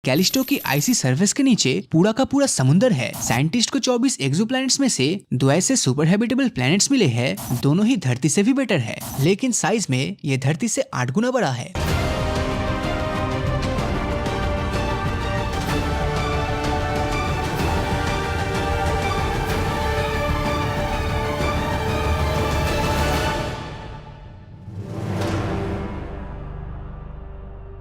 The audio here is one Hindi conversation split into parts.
कैलिस्टो की आइसी सरफेस के नीचे पूरा का पूरा समुंदर है। साइंटिस्ट को 24 एक्सोप्लैनेट्स में से 2 ऐसे सुपर हैबिटेबल प्लैनेट्स मिले हैं, दोनों ही धरती से भी बेटर है, लेकिन साइज में ये धरती से 8 गुना बड़ा है।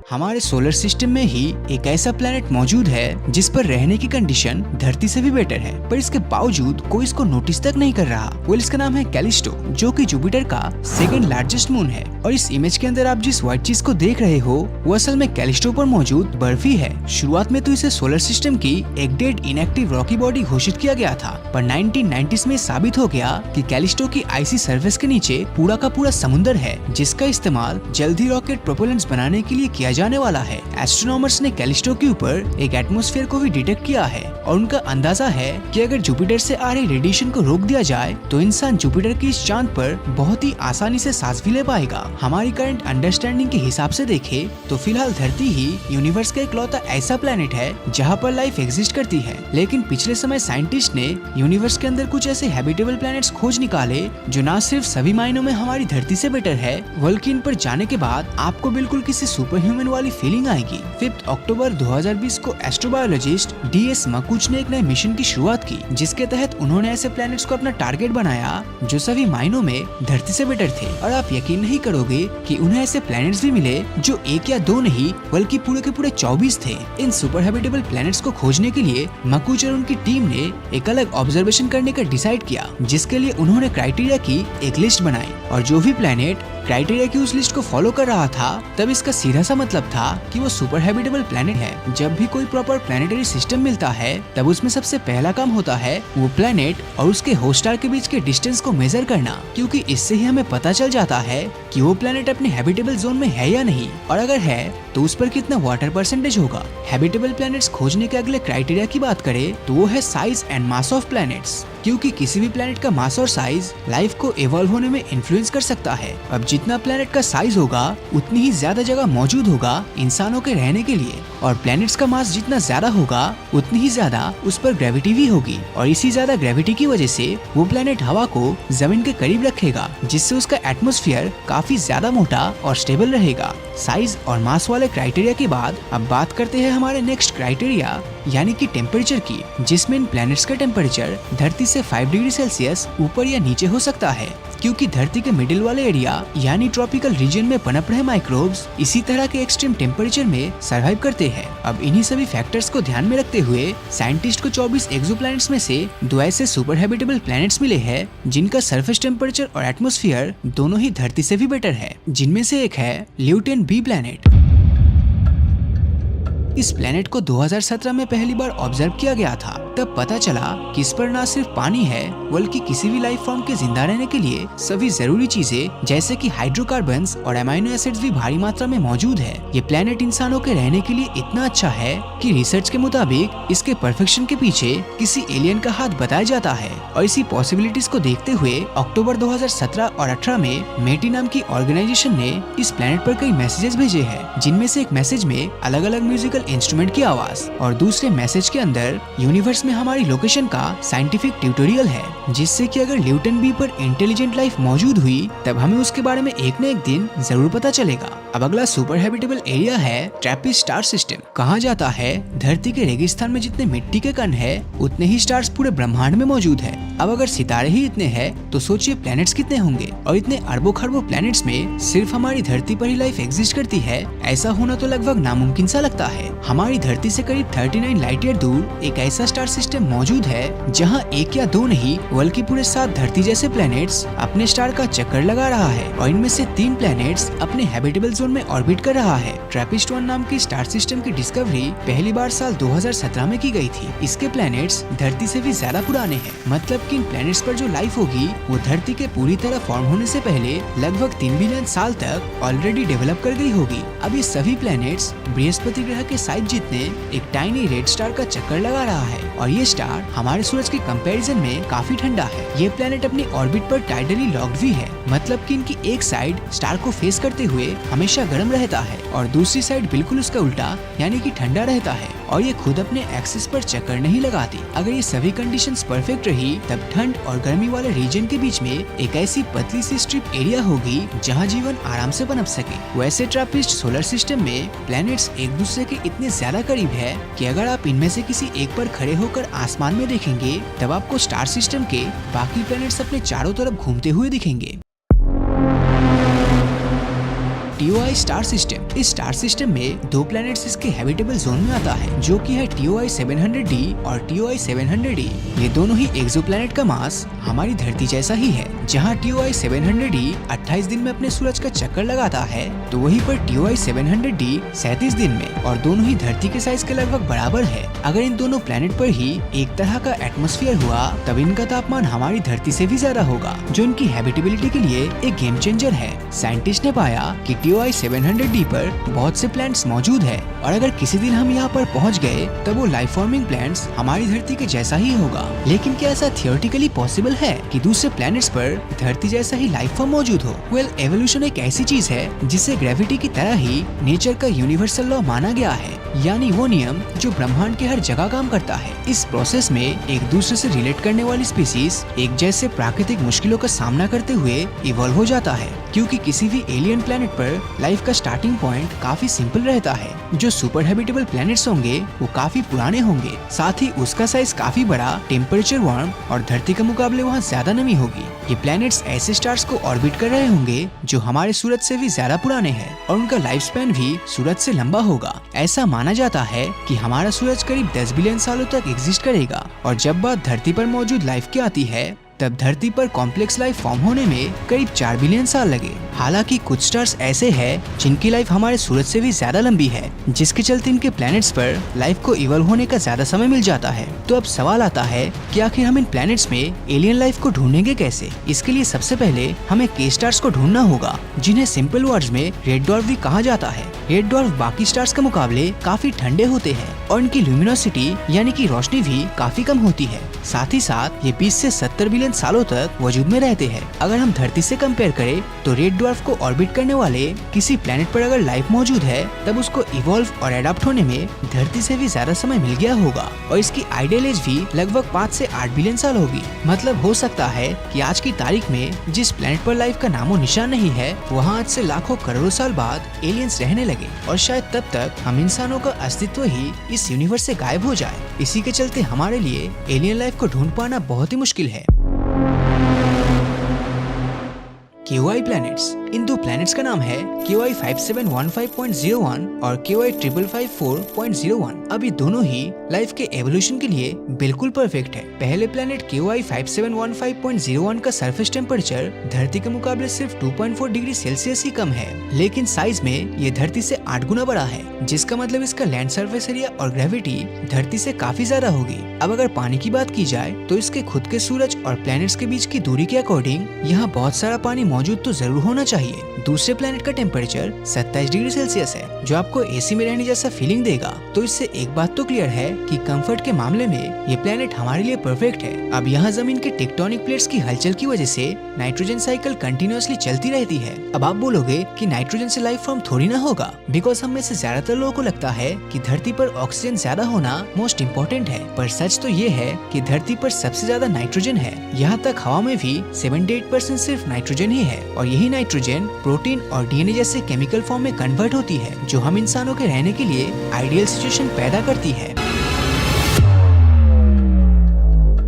हमारे सोलर सिस्टम में ही एक ऐसा प्लेनेट मौजूद है जिस पर रहने की कंडीशन धरती से भी बेटर है, पर इसके बावजूद कोई इसको नोटिस तक नहीं कर रहा। इसका नाम है कैलिस्टो, जो कि जुपिटर का सेकंड लार्जेस्ट मून है। और इस इमेज के अंदर आप जिस व्हाइट चीज को देख रहे हो वो असल में कैलिस्टो पर मौजूद बर्फ ही है। शुरुआत में तो इसे सोलर सिस्टम की एक डेड इनएक्टिव रॉकी बॉडी घोषित किया गया था, पर 1990s में साबित हो गया कि कैलिस्टो की आइसी सरफेस के नीचे पूरा का पूरा समुंदर है, जिसका इस्तेमाल जल्दी रॉकेट प्रोपेलेंट्स बनाने के लिए किया जाने वाला है। एस्ट्रोनॉमर्स ने कैलिस्टो के ऊपर एक एटमॉस्फेयर को भी डिटेक्ट किया है और उनका अंदाजा है कि अगर जुपिटर से आ रही रेडिएशन को रोक दिया जाए तो इंसान जुपिटर की इस चांद पर बहुत ही आसानी से सांस भी ले पाएगा। हमारी करंट अंडरस्टैंडिंग के हिसाब से देखें तो फिलहाल धरती ही यूनिवर्स का इकलौता ऐसा प्लेनेट है जहाँ पर लाइफ एग्जिस्ट करती है, लेकिन पिछले समय साइंटिस्ट ने यूनिवर्स के अंदर कुछ ऐसे हैबिटेबल प्लैनेट्स खोज निकाले जो न सिर्फ सभी मायनों में हमारी धरती से बेटर है, बल्कि इन पर जाने के बाद आपको बिल्कुल किसी सुपर ह्यूमन वाली फीलिंग आएगी। 5 अक्टूबर 2020 को एस्ट्रोबायोलॉजिस्ट DS मकुच ने एक नए मिशन की शुरुआत की, जिसके तहत उन्होंने ऐसे प्लैनेट्स को अपना टारगेट बनाया जो सभी मायनों में धरती से बेटर थे। और आप यकीन नहीं करोगे कि उन्हें ऐसे प्लैनेट्स भी मिले जो 1 या 2 नहीं बल्कि पूरे के पूरे 24 थे। इन सुपर हैबिटेबल प्लैनेट्स को खोजने के लिए मकुच और उनकी टीम ने एक अलग ऑब्जर्वेशन करने का डिसाइड किया, जिसके लिए उन्होंने क्राइटेरिया की एक लिस्ट बनाई और जो भी प्लैनेट क्राइटेरिया की उस लिस्ट को फॉलो कर रहा था तब इसका सीधा सा मतलब था कि वो सुपर हैबिटेबल प्लैनेट है। जब भी कोई प्रॉपर प्लैनेटरी सिस्टम मिलता है तब उसमें सबसे पहला काम होता है वो प्लैनेट और उसके होस्ट स्टार के बीच के डिस्टेंस को मेजर करना, क्योंकि इससे ही हमें पता चल जाता है कि वो प्लैनेट अपने हैबिटेबल जोन में है या नहीं, और अगर है तो उस पर कितना वाटर परसेंटेज होगा। हैबिटेबल प्लैनेट्स खोजने के अगले क्राइटेरिया की बात करें तो वो है size and mass of planets, क्योंकि किसी भी प्लैनेट का मास और साइज लाइफ को इवॉल्व होने में इन्फ्लुएंस कर सकता है। अब जितना प्लैनेट का साइज होगा उतनी ही ज्यादा जगह मौजूद होगा इंसानों के रहने के लिए, और प्लैनेट्स का मास जितना ज्यादा होगा उतनी ही ज्यादा उस पर ग्रेविटी भी होगी, और इसी ज्यादा ग्रेविटी की वजह से वो प्लैनेट हवा को जमीन के करीब रखेगा, जिससे उसका एटमॉस्फेयर काफी ज्यादा मोटा और स्टेबल रहेगा। साइज और मास वाले क्राइटेरिया के बाद अब बात करते हैं हमारे नेक्स्ट क्राइटेरिया यानी कि टेम्परेचर की, जिसमें इन प्लैनेट्स का टेम्परेचर धरती से 5 डिग्री सेल्सियस ऊपर या नीचे हो सकता है, क्योंकि धरती के मिडिल वाले एरिया यानी ट्रॉपिकल रीजन में पनप रहे माइक्रोब्स इसी तरह के एक्सट्रीम टेम्परेचर में सरवाइव करते हैं। अब इन्हीं सभी फैक्टर्स को ध्यान में रखते हुए साइंटिस्ट को 24 एक्सोप्लैनेट्स में से 2 ऐसे सुपर हैबिटेबल प्लैनेट्स मिले हैं जिनका सरफेस टेम्परेचर और एटमॉस्फेयर दोनों ही धरती से भी बेटर है, जिनमें से एक है ल्यूटेन B प्लैनेट। इस प्लेनेट को 2017 में पहली बार ऑब्जर्व किया गया था। तब पता चला कि इस पर न सिर्फ पानी है बल्कि किसी भी लाइफ फॉर्म के जिंदा रहने के लिए सभी जरूरी चीजें जैसे कि हाइड्रोकार्बन्स और अमाइनो एसिड्स भी भारी मात्रा में मौजूद है। ये प्लेनेट इंसानों के रहने के लिए इतना अच्छा है कि रिसर्च के मुताबिक इसके परफेक्शन के पीछे किसी एलियन का हाथ बताया जाता है। और इसी पॉसिबिलिटीज को देखते हुए अक्टूबर 2017 और 18 में मेटी नाम की ऑर्गेनाइजेशन ने इस प्लेनेट पर कई मैसेजेस भेजे हैं, जिनमें से एक मैसेज में अलग अलग म्यूजिकल इंस्ट्रूमेंट की आवाज और दूसरे मैसेज के अंदर यूनिवर्स में हमारी लोकेशन का साइंटिफिक ट्यूटोरियल है, जिससे कि अगर ल्यूटेन B पर इंटेलिजेंट लाइफ मौजूद हुई तब हमें उसके बारे में एक न एक दिन जरूर पता चलेगा। अब अगला सुपर हैबिटेबल एरिया है ट्रैपिस्ट स्टार सिस्टम। कहा जाता है धरती के रेगिस्तान में जितने मिट्टी के कण है उतने ही स्टार्स पूरे ब्रह्मांड में मौजूद है। अब अगर सितारे ही इतने हैं तो सोचिए प्लैनेट्स कितने होंगे, और इतने अरबों खरबों प्लैनेट्स में सिर्फ हमारी धरती पर ही लाइफ एग्जिस्ट करती है, ऐसा होना तो लगभग नामुमकिन सा लगता है। हमारी धरती से करीब 39 लाइट ईयर दूर एक ऐसा स्टार सिस्टम मौजूद है जहां 1 या 2 नहीं बल्कि पूरे 7 धरती जैसे प्लैनेट्स अपने स्टार का चक्कर लगा रहा है, और इनमें से 3 प्लैनेट्स अपने हैबिटेबल जोन में ऑर्बिट कर रहा है। ट्रैपिस्ट 1 नाम की स्टार सिस्टम की डिस्कवरी पहली बार साल 2017 में की गई थी। इसके प्लैनेट्स धरती से भी ज्यादा पुराने हैं, मतलब कि इन प्लैनेट्स पर जो लाइफ होगी वो धरती के पूरी तरह फॉर्म होने से पहले लगभग 3 बिलियन साल तक ऑलरेडी डेवलप कर गई होगी। अब ये सभी प्लैनेट्स बृहस्पति ग्रह के साइज जितने एक टाइनी रेड स्टार का चक्कर लगा रहा है और ये स्टार हमारे सूरज के कंपैरिजन में काफी ठंडा है। ये प्लेनेट अपनी ऑर्बिट पर टाइडली लॉक्ड भी है, मतलब कि इनकी एक साइड स्टार को फेस करते हुए हमेशा गर्म रहता है और दूसरी साइड बिल्कुल उसका उल्टा यानी कि ठंडा रहता है और ये खुद अपने एक्सिस पर चक्कर नहीं लगाती। अगर ये सभी कंडीशंस परफेक्ट रही तब ठंड और गर्मी वाले रीजन के बीच में एक ऐसी पतली सी स्ट्रिप एरिया होगी जहाँ जीवन आराम से पनप सके। वैसे ट्रैपिस्ट सोलर सिस्टम में प्लैनेट्स एक दूसरे के इतने ज्यादा करीब है कि अगर आप इनमें से किसी एक पर खड़े होकर आसमान में देखेंगे तब आपको स्टार सिस्टम के बाकी प्लैनेट्स अपने चारों तरफ घूमते हुए दिखेंगे। TOI star system. इस स्टार सिस्टम में दो प्लैनेट्स इसके हैबिटेबल जोन में आता है जो कि है TOI 700d और TOI 700e। ये दोनों ही एक्सोप्लैनेट का मास हमारी धरती जैसा ही है। जहाँ TOI 700d 28 दिन में अपने सूरज का चक्कर लगाता है तो वहीं पर TOI 700d 37 दिन में, और दोनों ही धरती के साइज के लगभग बराबर है। अगर इन दोनों प्लैनेट पर ही एक तरह का एटमॉस्फेयर हुआ तब इनका तापमान हमारी धरती से भी ज्यादा होगा, जो इनकी हैबिटेबिलिटी के लिए एक गेम चेंजर है। साइंटिस्ट ने पाया कि TOI 700d पर बहुत से प्लैनेट्स मौजूद है और अगर किसी दिन हम यहाँ पर पहुँच गए तब वो लाइफ फॉर्मिंग प्लैनेट्स हमारी धरती के जैसा ही होगा। लेकिन क्या ऐसा थियोरेटिकली पॉसिबल है कि दूसरे प्लैनेट्स पर धरती जैसा ही लाइफ फॉर्म मौजूद हो? वेल, एवोल्यूशन एक ऐसी चीज है जिसे ग्रेविटी की तरह ही नेचर का यूनिवर्सल लॉ माना गया है, यानी वो नियम जो ब्रह्मांड के हर जगह काम करता है। इस प्रोसेस में एक दूसरे से रिलेट करने वाली स्पीसीज एक जैसे प्राकृतिक मुश्किलों का सामना करते हुए इवॉल्व हो जाता है, क्योंकि किसी भी एलियन प्लैनेट पर लाइफ का स्टार्टिंग पॉइंट काफी सिंपल रहता है। जो सुपर हैबिटेबल प्लैनेट्स होंगे वो काफी पुराने होंगे, साथ ही उसका साइज काफी बड़ा, टेम्परेचर वार्म और धरती के मुकाबले वहाँ ज्यादा नमी होगी। ये प्लैनेट्स ऐसे स्टार्स को ऑर्बिट कर रहे होंगे जो हमारे सूरज से भी ज्यादा पुराने हैं और उनका लाइफ स्पैन भी सूरज से लंबा होगा। ऐसा माना जाता है कि हमारा सूरज करीब 10 बिलियन सालों तक एग्जिस्ट करेगा और जब बात धरती पर मौजूद लाइफ की आती है तब धरती पर कॉम्प्लेक्स लाइफ फॉर्म होने में करीब 4 बिलियन साल लगे। हालांकि कुछ स्टार्स ऐसे हैं जिनकी लाइफ हमारे सूरज से भी ज्यादा लंबी है, जिसके चलते इनके प्लैनेट्स पर लाइफ को इवॉल्व होने का ज्यादा समय मिल जाता है। तो अब सवाल आता है कि आखिर हम इन प्लैनेट्स में एलियन लाइफ को ढूंढेंगे कैसे? इसके लिए सबसे पहले हमें के स्टार्स को ढूंढना होगा, जिन्हें सिंपल वर्ड्स में रेड ड्वार्फ भी कहा जाता है। रेड ड्वार्फ बाकी स्टार्स के मुकाबले काफी ठंडे होते हैं और इनकी ल्यूमिनोसिटी यानी कि रोशनी भी काफी कम होती है। साथ ही साथ ये 20 से 70 बिलियन सालों तक वजूद में रहते हैं। अगर हम धरती से कंपेयर करें तो रेड ड्वार्फ को ऑर्बिट करने वाले किसी प्लैनेट पर अगर लाइफ मौजूद है तब उसको इवॉल्व और एडाप्ट होने में धरती से भी ज्यादा समय मिल गया होगा और इसकी आइडियल एज भी लगभग 5 से 8 बिलियन साल होगी। मतलब हो सकता है कि आज की तारीख में जिस प्लैनेट पर लाइफ का नामो निशान नहीं है वहाँ आज से लाखों करोड़ों साल बाद एलियंस रहने लगे और शायद तब तक हम इंसानों का अस्तित्व ही इस यूनिवर्स से गायब हो जाए। इसी के चलते हमारे लिए एलियन लाइफ को ढूंढ पाना बहुत ही मुश्किल है। KOI planets. इन दो प्लैनेट्स का नाम है KOI 5715.01 और KOI 5554.01। अब ये दोनों ही लाइफ के एवोल्यूशन के लिए बिल्कुल परफेक्ट है। पहले प्लैनेट KOI 5715.01 का सरफेस टेम्परेचर धरती के मुकाबले सिर्फ 2.4 डिग्री सेल्सियस ही कम है, लेकिन साइज में ये धरती से 8 गुना बड़ा है, जिसका मतलब इसका लैंड सरफेस एरिया और ग्रेविटी धरती से काफी ज्यादा होगी। अब अगर पानी की बात की जाए तो इसके खुद के सूरज और प्लैनेट्स के बीच की दूरी के अकॉर्डिंग यहाँ बहुत सारा पानी मौजूद तो जरूर होना चाहिए। दूसरे प्लैनेट का टेम्परेचर 27 डिग्री सेल्सियस है, जो आपको एसी में रहने जैसा फीलिंग देगा। तो इससे एक बात तो क्लियर है कि कंफर्ट के मामले में ये प्लैनेट हमारे लिए परफेक्ट है। अब यहाँ जमीन के टेक्टोनिक प्लेट्स की हलचल की वजह से नाइट्रोजन साइकिल कंटिन्यूअसली चलती रहती है। अब आप बोलोगे कि नाइट्रोजन से लाइफ फॉर्म थोड़ी ना होगा, बिकॉज हम में से ज्यादातर लोगों को लगता है कि धरती पर ऑक्सीजन ज्यादा होना मोस्ट इम्पोर्टेंट है, पर सच तो ये है कि धरती पर सबसे ज्यादा नाइट्रोजन है। यहाँ तक हवा में भी 78% सिर्फ नाइट्रोजन ही है और यही नाइट्रोजन प्रोटीन और डीएनए जैसे केमिकल फॉर्म में कन्वर्ट होती है, जो हम इंसानों के रहने के लिए आइडियल सिचुएशन पैदा करती है।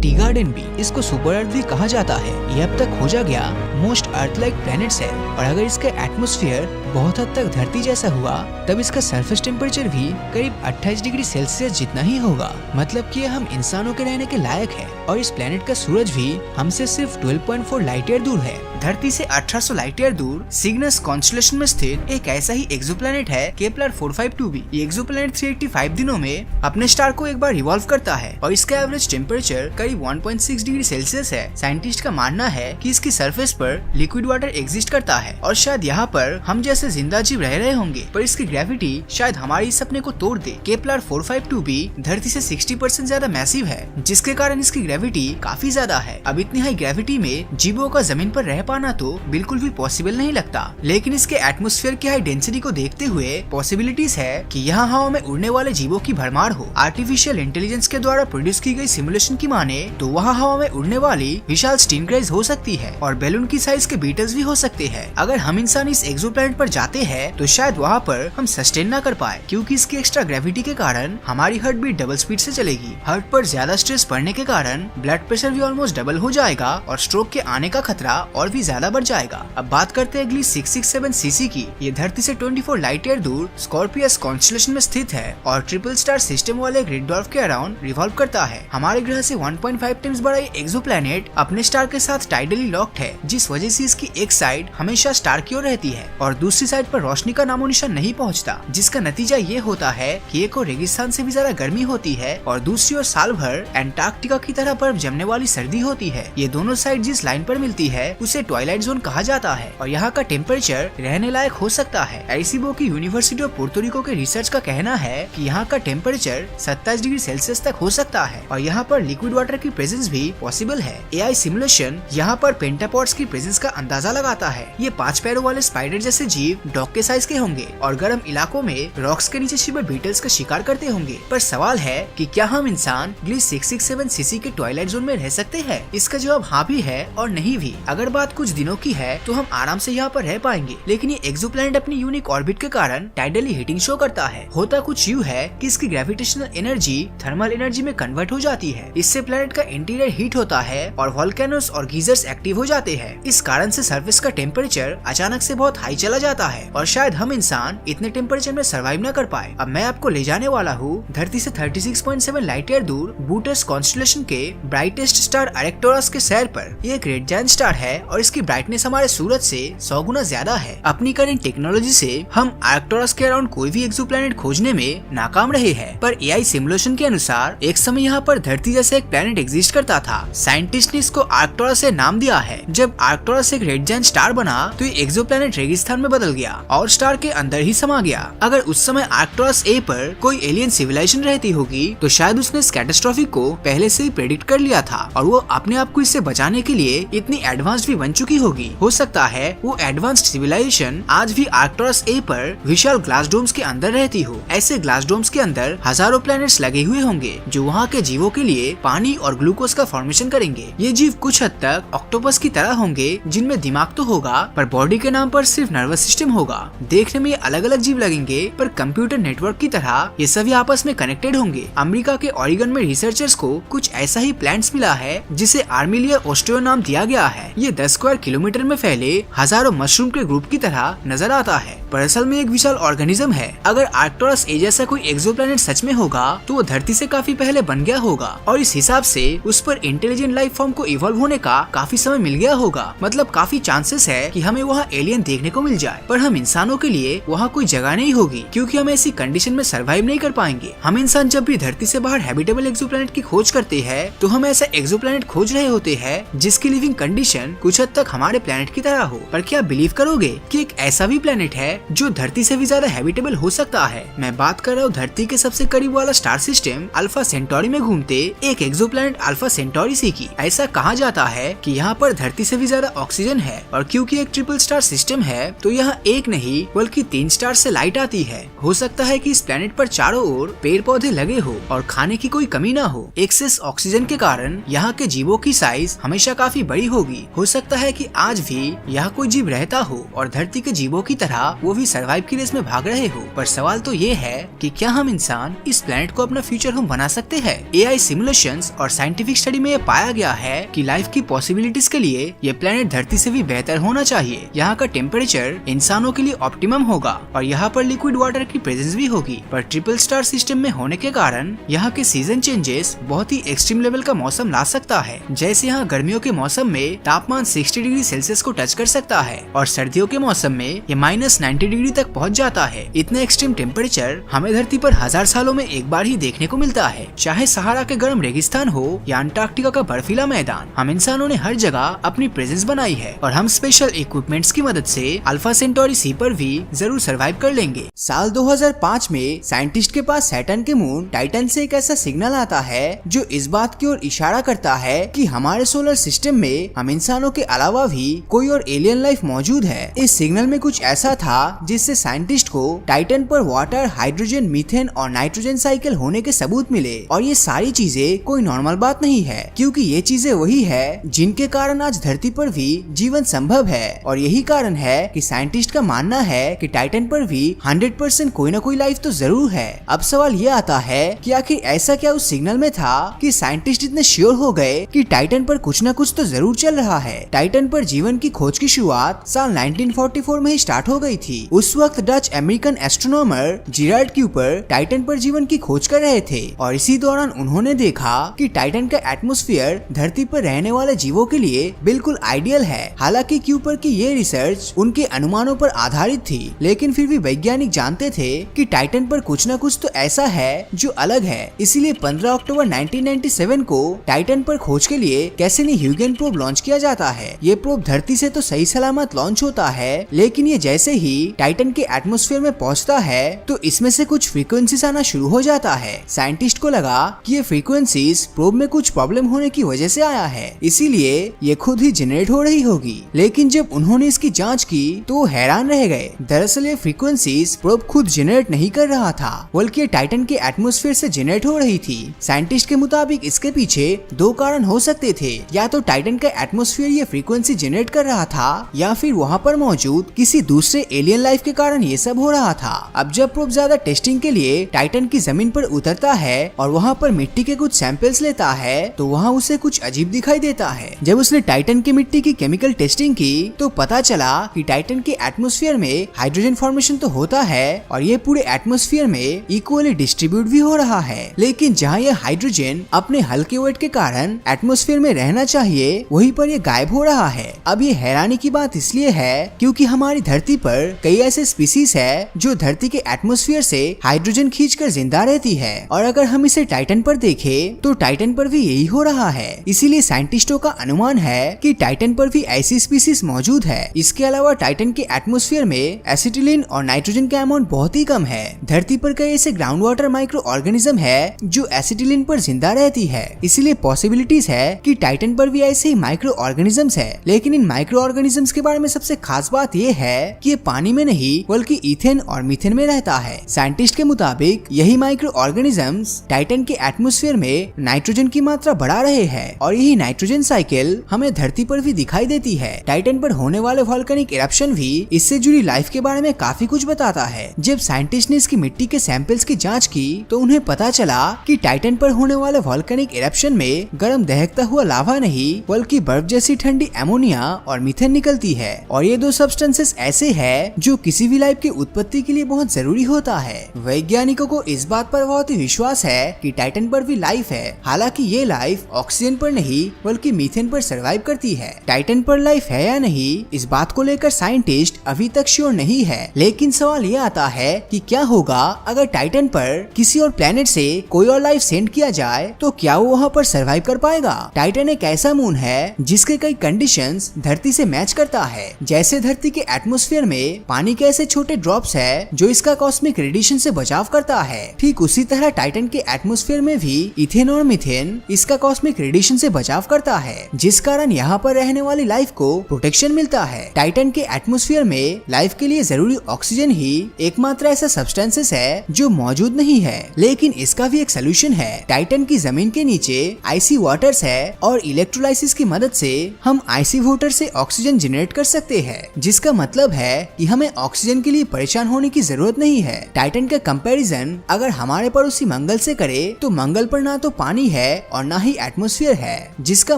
टी गार्डन भी, इसको सुपर अर्थ भी कहा जाता है। ये अब तक खोजा गया मोस्ट अर्थ लाइक प्लैनेट्स है और अगर इसका एटमॉस्फेयर बहुत हद तक धरती जैसा हुआ तब इसका सरफेस टेम्परेचर भी करीब 28 डिग्री सेल्सियस जितना ही होगा। मतलब कि हम इंसानों के रहने के लायक है और इस प्लैनेट का सूरज भी हमसे सिर्फ 12.4 लाइट ईयर दूर है। धरती से 1800 लाइट ईयर दूर सिग्नस कॉन्स्टेलेशन में स्थित एक ऐसा ही एक्सोप्लैनेट है केपलर 452b। ये एक्सोप्लैनेट 385 दिनों में अपने स्टार को एक बार रिवॉल्व करता है और इसका एवरेज टेम्परेचर करीब 1.6 डिग्री सेल्सियस है। साइंटिस्ट का मानना है कि इसकी सरफेस पर लिक्विड वाटर एग्जिस्ट करता है और शायद यहाँ पर हम जैसे से जिंदा जीव रह रहे होंगे, पर इसकी ग्रेविटी शायद हमारे इस सपने को तोड़ दे। केपलर 452b धरती से 60% ज्यादा मैसिव है, जिसके कारण इसकी ग्रेविटी काफी ज्यादा है। अब इतनी हाई ग्रेविटी में जीवों का जमीन पर रह पाना तो बिल्कुल भी पॉसिबल नहीं लगता, लेकिन इसके एटमॉस्फेयर की हाई डेंसिटी को देखते हुए पॉसिबिलिटीज है कि यहाँ हवा में उड़ने वाले जीवों की भरमार हो। आर्टिफिशियल इंटेलिजेंस के द्वारा प्रोड्यूस की गई सिमुलेशन की माने तो वहाँ हवा में उड़ने वाली विशाल स्टिंग्रेज हो सकती है और बैलून की साइज के बीटल्स भी हो सकते हैं। अगर हम इंसान इस एक्सोप्लैनेट पर जाते हैं तो शायद वहाँ पर हम सस्टेन न कर पाए, क्योंकि इसकी एक्स्ट्रा ग्रेविटी के कारण हमारी हार्ट बीट डबल स्पीड से चलेगी। हार्ट पर ज्यादा स्ट्रेस पड़ने के कारण ब्लड प्रेशर भी ऑलमोस्ट डबल हो जाएगा और स्ट्रोक के आने का खतरा और भी ज्यादा बढ़ जाएगा। अब बात करते हैं अगली 667 सीसी की। ये धरती से 24 लाइट ईयर दूर स्कॉर्पियस कॉन्स्टेलेशन में स्थित है और ट्रिपल स्टार सिस्टम वाले रेड ड्वार्फ के अराउंड रिवॉल्व करता है। हमारे ग्रह से 1.5 टाइम्स बड़ा ये एक्सोप्लैनेट अपने स्टार के साथ टाइडली लॉक्ड है, जिस वजह से इसकी एक साइड हमेशा स्टार की ओर रहती है और दूसरी साइड पर रोशनी का नामो निशान नहीं पहुंचता, जिसका नतीजा ये होता है कि एक और रेगिस्तान से भी ज्यादा गर्मी होती है और दूसरी ओर साल भर एंटार्क्टिका की तरह बर्फ जमने वाली सर्दी होती है। ये दोनों साइड जिस लाइन पर मिलती है उसे ट्वाइलाइट जोन कहा जाता है और यहाँ का टेम्परेचर रहने लायक हो सकता है। एरिसीबो की यूनिवर्सिटी ऑफ पोर्टो रिको के रिसर्च का कहना है कि यहाँ का टेम्परेचर 27 डिग्री सेल्सियस तक हो सकता है और यहाँ पर लिक्विड वाटर की प्रेजेंस भी पॉसिबल है। एआई सिमुलेशन यहाँ पर पेंटापॉड्स की प्रेजेंस का अंदाजा लगाता है। ये 5 पैरों वाले स्पाइडर जैसे जीव डॉग के साइज के होंगे और गर्म इलाकों में रॉक्स के नीचे छिपे बीटल्स का शिकार करते होंगे। पर सवाल है कि क्या हम इंसान ग्ली 667 सीसी के ट्वाइलाइट जोन में रह सकते हैं? इसका जवाब हाँ भी है और नहीं भी। अगर बात कुछ दिनों की है तो हम आराम से यहाँ पर रह पाएंगे, लेकिन ये एक्सोप्लैनेट अपनी यूनिक ऑर्बिट के कारण टाइडली हीटिंग शो करता है। होता कुछ यूँ है कि इसकी ग्रेविटेशनल एनर्जी थर्मल एनर्जी में कन्वर्ट हो जाती है। इससे प्लेनेट का इंटीरियर हीट होता है और वोल्केनोस और गीजर्स एक्टिव हो जाते हैं। इस कारण से सरफेस का टेम्परेचर अचानक से बहुत हाई चला जाता है और शायद हम इंसान इतने टेम्परेचर में सर्वाइव न कर पाए। अब मैं आपको ले जाने वाला हूँ धरती से 36.7 लाइट ईयर दूर बूटस कॉन्स्टेलेशन के ब्राइटेस्ट स्टार आर्क्टुरस के सैर पर। ये एक रेड जायंट स्टार है और इसकी ब्राइटनेस हमारे सूरज से 100 गुना ज्यादा है। अपनी करंट टेक्नोलॉजी से हम आर्क्टुरस के अराउंड कोई भी एक्सोप्लैनेट खोजने में नाकाम रहे हैं, पर एआई सिमुलेशन के अनुसार एक समय यहाँ पर धरती जैसे एक प्लेनेट एग्जिस्ट करता था। साइंटिस्ट ने इसको आर्क्टुरस से नाम दिया है। जब आर्क्टुरस एक रेड जायंट स्टार बना तो ये एक्सोप्लैनेट रेगिस्तान में बदल गया और स्टार के अंदर ही समा गया। अगर उस समय आर्क्टुरस ए पर कोई एलियन सिविलाइजेशन रहती होगी तो शायद उसने इस कैटास्ट्रॉफी को पहले से ही प्रेडिक्ट कर लिया था और वो अपने आप को इससे बचाने के लिए इतनी एडवांस्ड भी बन चुकी होगी। हो सकता है वो एडवांस्ड सिविलाइजेशन आज भी आर्क्टुरस ए पर विशाल ग्लास डोम्स के अंदर रहती हो। ऐसे ग्लास डोम्स के अंदर हजारों प्लैनेट्स लगे हुए होंगे जो वहाँ के जीवों के लिए पानी और ग्लूकोज का फॉर्मेशन करेंगे। ये जीव कुछ हद तक ऑक्टोपस की तरह होंगे, जिनमें दिमाग तो होगा पर बॉडी के नाम पर सिर्फ नर्वस सिस्टम होगा। देखने में ये अलग अलग जीव लगेंगे पर कंप्यूटर नेटवर्क की तरह ये सभी आपस में कनेक्टेड होंगे। अमेरिका के ओरेगन में रिसर्चर्स को कुछ ऐसा ही प्लांट्स मिला है जिसे आर्मिलिया ऑस्ट्रियो नाम दिया गया है। ये 10 स्क्वायर किलोमीटर में फैले हजारों मशरूम के ग्रुप की तरह नजर आता है, पर असल में एक विशाल ऑर्गेनिज्म है। अगर आर्क्टुरस ए जैसा कोई एक्सोप्लैनेट सच में होगा तो वो धरती से काफी पहले बन गया होगा और इस हिसाब से उस पर इंटेलिजेंट लाइफ फॉर्म को इवॉल्व होने का काफी समय मिल गया होगा। मतलब काफी चांसेस है कि हमें वहाँ एलियन देखने को मिल जाए, पर हम इंसानों के लिए वहाँ कोई जगह नहीं होगी क्योंकि हम ऐसी कंडीशन में सर्वाइव नहीं कर पाएंगे। हम इंसान जब भी धरती से बाहर हैबिटेबल एक्सोप्लैनेट की खोज करते हैं तो हम ऐसा एक्सोप्लैनेट खोज रहे होते हैं जिसकी लिविंग कंडीशन कुछ हद तक हमारे प्लैनेट की तरह हो। पर क्या बिलीव करोगे कि एक ऐसा भी प्लैनेट है जो धरती से भी ज्यादा हैबिटेबल हो सकता है? मैं बात कर रहा हूँ धरती के सबसे करीब वाला स्टार सिस्टम अल्फा सेंटोरी में घूमते एक एक्सोप्लैनेट अल्फा सेंटोरी सी की। ऐसा कहा जाता है कि यहाँ पर धरती से भी ज्यादा ऑक्सीजन है और क्योंकि एक ट्रिपल स्टार सिस्टम है तो यहाँ एक नहीं बल्कि 3 स्टार से लाइट आती है। हो सकता है कि इस प्लेनेट पर चारों ओर पेड़ पौधे लगे हो और खाने की कोई कमी ना हो। एक्सेस ऑक्सीजन के कारण यहाँ के जीवों की साइज हमेशा काफी बड़ी होगी। हो सकता है कि आज भी यहाँ कोई जीव रहता हो और धरती के जीवों की तरह वो भी सर्वाइव की रेस में भाग रहे हो। पर सवाल तो ये है कि क्या हम इंसान इस प्लेनेट को अपना फ्यूचर होम बना सकते हैं? एआई सिमुलेशंस और साइंटिफिक स्टडी में ये पाया गया है कि लाइफ की पॉसिबिलिटीज के लिए ये प्लेनेट धरती से भी बेहतर होना चाहिए। यहाँ का टेम्परेचर इंसानों के लिए ऑप्टिमम होगा और यहाँ पर लिक्विड वाटर की प्रेजेंस भी होगी। पर ट्रिपल स्टार सिस्टम में होने के कारण यहाँ के सीजन चेंजेस बहुत ही एक्सट्रीम लेवल का मौसम ला सकता है। जैसे यहाँ गर्मियों के मौसम में तापमान 60 डिग्री सेल्सियस को टच कर सकता है और सर्दियों के मौसम में ये -90 90 डिग्री तक पहुंच जाता है। इतना एक्सट्रीम टेम्परेचर हमें धरती पर 1000 सालों में एक बार ही देखने को मिलता है। चाहे सहारा के गर्म रेगिस्तान हो या अंटार्कटिका का बर्फीला मैदान, हम इंसानों ने हर जगह अपनी प्रेजेंस बनाई है और हम स्पेशल इक्विपमेंट्स की मदद से अल्फा सेंटोरी सी पर भी जरूर सर्वाइव कर लेंगे। साल 2005 में साइंटिस्ट के पास सैटर्न के मून टाइटन से एक ऐसा सिग्नल आता है जो इस बात की ओर इशारा करता है कि हमारे सोलर सिस्टम में हम इंसानों के अलावा भी कोई और एलियन लाइफ मौजूद है। इस सिग्नल में कुछ ऐसा था जिससे साइंटिस्ट को टाइटन पर वाटर, हाइड्रोजन, मीथेन और नाइट्रोजन साइकिल होने के सबूत मिले। और ये सारी चीजें कोई नॉर्मल बात नहीं है, क्योंकि ये चीजें वही है जिनके कारण आज धरती पर भी जीवन संभव है। और यही कारण है कि साइंटिस्ट का मानना है कि टाइटन पर भी 100% कोई ना कोई लाइफ तो जरूर है। अब सवाल ये आता है कि आखिर ऐसा क्या उस सिग्नल में था कि साइंटिस्ट इतने श्योर हो गए कि टाइटन पर कुछ न कुछ तो जरूर चल रहा है। टाइटन पर जीवन की खोज की शुरुआत साल 1944 में ही स्टार्ट हो गई थी। उस वक्त Dutch American astronomer Gerrard Kuiper Titan पर जीवन की खोज कर रहे थे और इसी दौरान उन्होंने देखा कि टाइटन का एटमॉस्फेयर धरती पर रहने वाले जीवों के लिए बिल्कुल आइडियल है। हालांकि क्यूपर की ये रिसर्च उनके अनुमानों पर आधारित थी, लेकिन फिर भी वैज्ञानिक जानते थे कि टाइटन पर कुछ न कुछ तो ऐसा है जो अलग है। इसीलिए 15 अक्टूबर 1997 को टाइटन पर खोज के लिए कैसिनी-ह्यूगेन प्रोब लॉन्च किया जाता है। ये प्रोब धरती से तो सही सलामत लॉन्च होता है, लेकिन ये जैसे ही टाइटन के एटमॉस्फेयर में पहुंचता है तो इसमें से कुछ फ्रीक्वेंसीज आना शुरू हो जाता है। साइंटिस्ट को लगा कि ये फ्रीक्वेंसीज प्रोब में कुछ प्रॉब्लम होने की वजह से आया है, इसीलिए ये खुद ही जनरेट हो रही होगी। लेकिन जब उन्होंने इसकी जांच की तो वो हैरान रह गए। दरअसल ये फ्रीक्वेंसीज प्रोब खुद जनरेट नहीं कर रहा था, बल्कि टाइटन के एटमॉस्फेयर से जनरेट हो रही थी। साइंटिस्ट के मुताबिक इसके पीछे दो कारण हो सकते थे, या तो टाइटन का एटमॉस्फेयर ये फ्रीक्वेंसी जनरेट कर रहा था, या फिर वहाँ पर मौजूद किसी दूसरे एलियन लाइफ के कारण ये सब हो रहा था। अब जब प्रोब ज्यादा टेस्टिंग के लिए टाइटन की जमीन पर उतरता है और वहाँ पर मिट्टी के कुछ सैंपल्स लेता है तो वहाँ उसे कुछ अजीब दिखाई देता है। जब उसने टाइटन की मिट्टी की केमिकल टेस्टिंग की तो पता चला कि टाइटन के एटमॉस्फेयर में हाइड्रोजन फॉर्मेशन तो होता है और ये पूरे एटमॉस्फेयर में इक्वली डिस्ट्रीब्यूट भी हो रहा है, लेकिन जहाँ ये हाइड्रोजन अपने हल्के वेट के कारण एटमॉस्फेयर में रहना चाहिए वहीं पर ये गायब हो रहा है। अब ये हैरानी की बात इसलिए है क्योंकि हमारी धरती पर कई ऐसे स्पीसीज है जो धरती के एटमॉस्फेयर से हाइड्रोजन खींचकर जिंदा रहती है, और अगर हम इसे टाइटन पर देखें तो टाइटन पर भी यही हो रहा है। इसीलिए साइंटिस्टों का अनुमान है कि टाइटन पर भी ऐसी स्पीसीज मौजूद है। इसके अलावा टाइटन के एटमॉस्फेयर में एसिटिलीन और नाइट्रोजन का अमाउंट बहुत ही कम है। धरती पर कई ऐसे ग्राउंड वाटर माइक्रो ऑर्गेनिज्म है जो एसिटिलीन पर जिंदा रहती है, इसीलिए पॉसिबिलिटीज है कि टाइटन पर भी ऐसे ही माइक्रो ऑर्गेनिजम्स है। लेकिन इन माइक्रो ऑर्गेनिजम्स के बारे में सबसे खास बात ये है कि ये पानी में नहीं बल्कि इथेन और मीथेन में रहता है। साइंटिस्ट के मुताबिक यही माइक्रो ऑर्गेनिजम्स टाइटन के एटमॉस्फेयर में नाइट्रोजन की मात्रा बढ़ा रहे हैं और यही नाइट्रोजन साइकिल हमें धरती पर भी दिखाई देती है। टाइटन पर होने वाले वोल्केनिक इरप्शन भी इससे जुड़ी लाइफ के बारे में काफी कुछ बताता है। जब साइंटिस्ट ने इसकी मिट्टी के सैंपल्स की जांच की तो उन्हें पता चला कि टाइटन पर होने वाले वोल्केनिक इरप्शन में गर्म दहकता हुआ लावा नहीं बल्कि बर्फ जैसी ठंडी अमोनिया और मीथेन निकलती है, और ये दो सब्सटेंसेस ऐसे हैं जो किसी भी लाइफ की उत्पत्ति के लिए बहुत जरूरी होता है। वैज्ञानिकों को इस बात पर बहुत ही विश्वास है कि टाइटन पर भी लाइफ है। हालांकि ये लाइफ ऑक्सीजन पर नहीं बल्कि मीथेन पर सर्वाइव करती है। टाइटन पर लाइफ है या नहीं इस बात को लेकर साइंटिस्ट अभी तक श्योर नहीं है, लेकिन सवाल ये आता है कि क्या होगा अगर टाइटन पर किसी और प्लेनेट से कोई और लाइफ सेंड किया जाए तो क्या वो वहाँ पर सर्वाइव कर पाएगा। टाइटन एक ऐसा मून है जिसके कई कंडीशंस धरती से मैच करता है। जैसे धरती के एटमॉस्फेयर में पानी के ऐसे छोटे ड्रॉप्स है जो इसका कॉस्मिक रेडिएशन से बचाव करता है, ठीक उसी तरह टाइटन के एटमॉस्फेयर में भी इथेन और मीथेन इसका कॉस्मिक रेडिएशन से बचाव करता है, जिस कारण यहाँ पर रहने वाली लाइफ को प्रोटेक्शन मिलता है। टाइटन के एटमॉस्फेयर में लाइफ के लिए जरूरी ऑक्सीजन ही एकमात्र ऐसा सब्सटेंसेस है जो मौजूद नहीं है, लेकिन इसका भी एक सोल्यूशन है। टाइटन की जमीन के नीचे आइसी वाटर्स है और इलेक्ट्रोलाइसिस की मदद से हम आइसी वाटर से ऑक्सीजन जनरेट कर सकते हैं, जिसका मतलब है कि हमें ऑक्सीजन के लिए परेशान होने की जरूरत नहीं है। टाइटन का कंपैरिजन अगर हमारे पड़ोसी मंगल से करे तो मंगल पर ना तो पानी है और ना ही एटमॉस्फेयर है, जिसका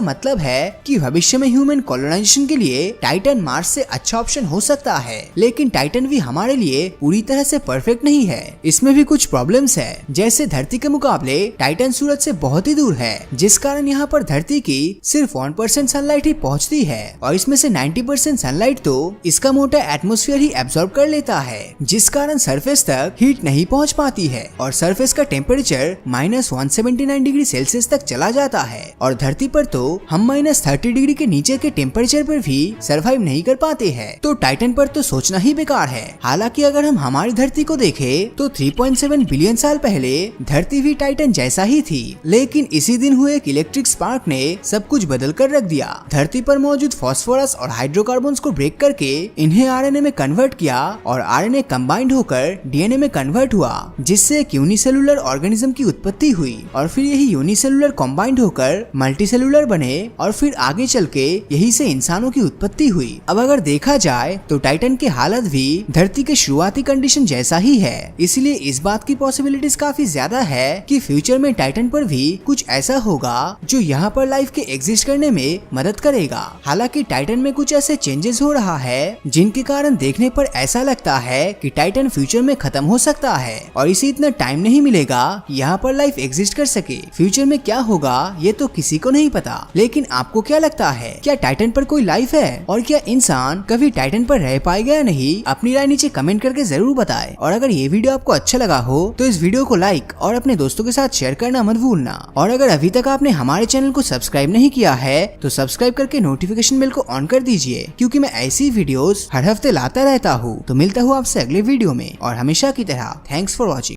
मतलब है कि भविष्य में ह्यूमन कॉलोनाइजेशन के लिए टाइटन मार्स से अच्छा ऑप्शन हो सकता है। लेकिन टाइटन भी हमारे लिए पूरी तरह से परफेक्ट नहीं है, इसमें भी कुछ प्रॉब्लम्स है। जैसे धरती के मुकाबले टाइटन सूरज से बहुत ही दूर है, जिस कारण यहाँ पर धरती की सिर्फ 1% सनलाइट ही पहुँचती है और इसमें से 90% सनलाइट तो इसका मोटा एटमॉस्फेयर ही एब्जॉर्ब कर लेता है, जिस कारण सरफेस तक हीट नहीं पहुंच पाती है और सरफेस का टेम्परेचर -179 डिग्री सेल्सियस तक चला जाता है। और धरती पर तो हम -30 डिग्री के नीचे के टेम्परेचर पर भी सरवाइव नहीं कर पाते हैं, तो टाइटन पर तो सोचना ही बेकार है। हालांकि अगर हम हमारी धरती को देखें तो 3.7 बिलियन साल पहले धरती भी टाइटन जैसा ही थी, लेकिन इसी दिन हुए एक इलेक्ट्रिक स्पार्क ने सब कुछ बदल कर रख दिया। धरती पर मौजूद फास्फोरस और हाइड्रोकार्बन्स को ब्रेक करके इन्हें आरएनए में कन्वर्ट किया और आरएनए कंबाइंड होकर डीएनए में कन्वर्ट हुआ, जिससे एक यूनिसेलुलर ऑर्गेनिज्म की उत्पत्ति हुई और फिर यही यूनिसेलुलर कंबाइंड होकर मल्टीसेलुलर बने और फिर आगे चल के यही से इंसानों की उत्पत्ति हुई। अब अगर देखा जाए तो टाइटन की हालत भी धरती के शुरुआती कंडीशन जैसा ही है, इसलिए इस बात की पॉसिबिलिटीज काफी ज्यादा है कि फ्यूचर में टाइटन पर भी कुछ ऐसा होगा जो यहाँ पर लाइफ के एग्जिस्ट करने में मदद करेगा। हालांकि टाइटन में कुछ ऐसे चेंजेस हो रहा है जिनके कारण देखने पर ऐसा लगता है कि टाइटन फ्यूचर में खत्म हो सकता है और इसे इतना टाइम नहीं मिलेगा कि यहाँ पर लाइफ एग्जिस्ट कर सके। फ्यूचर में क्या होगा ये तो किसी को नहीं पता, लेकिन आपको क्या लगता है, क्या टाइटन पर कोई लाइफ है और क्या इंसान कभी टाइटन पर रह पाएगा या नहीं? अपनी राय नीचे कमेंट करके जरूर बताएं। और अगर ये वीडियो आपको अच्छा लगा हो तो इस वीडियो को लाइक और अपने दोस्तों के साथ शेयर करना मत भूलना। और अगर अभी तक आपने हमारे चैनल को सब्सक्राइब नहीं किया है तो सब्सक्राइब करके नोटिफिकेशन बेल को ऑन कर दीजिए, क्योंकि मैं ऐसी वीडियोस हर हफ्ते लाता रहता हूँ। तो मिलता हूँ आपसे अगले वीडियो में और हमेशा की तरह थैंक्स फॉर वॉचिंग।